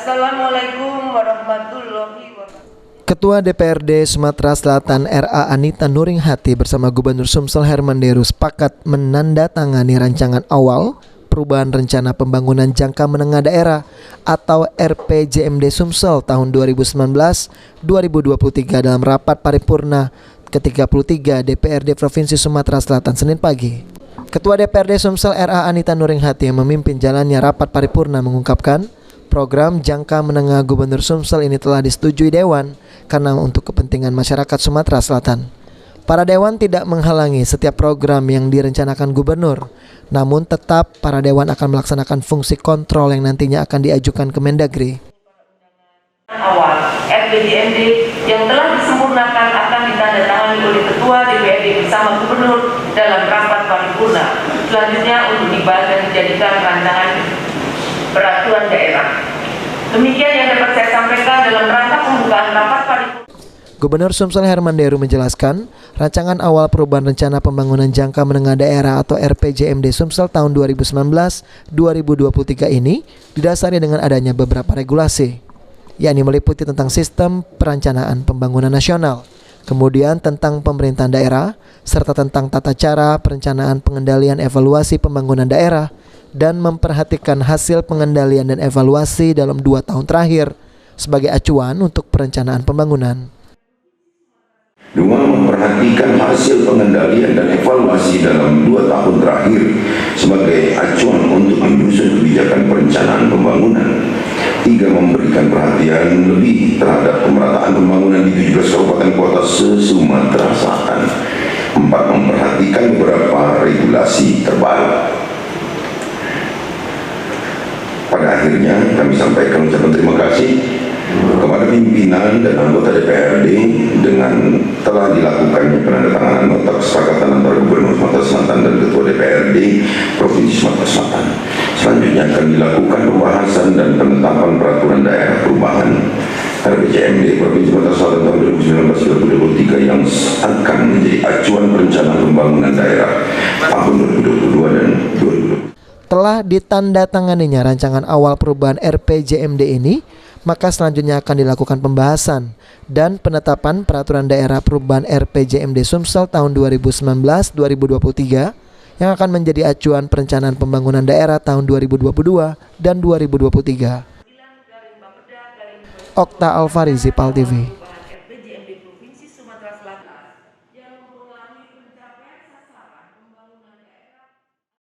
Assalamualaikum warahmatullahi wabarakatuh. Ketua DPRD Sumatera Selatan RA Anita Nuringhati bersama Gubernur Sumsel Herman Deru sepakat menandatangani rancangan awal perubahan rencana pembangunan jangka menengah daerah atau RPJMD Sumsel tahun 2019-2023 dalam rapat paripurna ke-33 DPRD Provinsi Sumatera Selatan Senin pagi. Ketua DPRD Sumsel RA Anita Nuringhati yang memimpin jalannya rapat paripurna mengungkapkan program jangka menengah Gubernur Sumsel ini telah disetujui Dewan karena untuk kepentingan masyarakat Sumatera Selatan. Para Dewan tidak menghalangi setiap program yang direncanakan Gubernur, namun tetap para Dewan akan melaksanakan fungsi kontrol yang nantinya akan diajukan ke Mendagri. Awal RPJMD yang telah disempurnakan akan ditandatangani oleh Ketua DPRD bersama Gubernur dalam rapat paripurna. Selanjutnya untuk dibahas dan dijadikan rancangan peraturan daerah. Demikian yang dapat saya sampaikan dalam rangka pembukaan rapat paripurna. Gubernur Sumsel Herman Deru menjelaskan, rancangan awal perubahan rencana pembangunan jangka menengah daerah atau RPJMD Sumsel tahun 2019-2023 ini didasari dengan adanya beberapa regulasi, yakni meliputi tentang sistem perencanaan pembangunan nasional, kemudian tentang pemerintahan daerah, serta tentang tata cara perencanaan pengendalian evaluasi pembangunan daerah, dan memperhatikan hasil pengendalian dan evaluasi dalam 2 tahun terakhir sebagai acuan untuk perencanaan pembangunan. 2. Memperhatikan hasil pengendalian dan evaluasi dalam 2 tahun terakhir sebagai acuan untuk menyusun kebijakan perencanaan pembangunan. 3. Memberikan perhatian lebih terhadap pemerataan pembangunan di 17 kabupaten kota se-Sumatera Selatan. 4. Memperhatikan beberapa regulasi terbaru. Pada akhirnya kami sampaikan ucapan terima kasih kepada pimpinan dan anggota DPRD dengan telah dilakukannya penandatanganan nota kesepakatan antara Gubernur Sumatera Selatan dan Ketua DPRD Provinsi Sumatera Selatan. Selanjutnya akan dilakukan pembahasan dan penetapan peraturan daerah perubahan RPJMD Provinsi Sumatera Selatan tahun 2019-2023 yang akan menjadi acuan perencanaan pembangunan daerah tahun 2022 dan 2023. Telah ditandatanganinya rancangan awal perubahan RPJMD ini, maka selanjutnya akan dilakukan pembahasan dan penetapan peraturan daerah perubahan RPJMD Sumsel tahun 2019-2023 yang akan menjadi acuan perencanaan pembangunan daerah tahun 2022 dan 2023. Okta Alfarizi, PAL TV.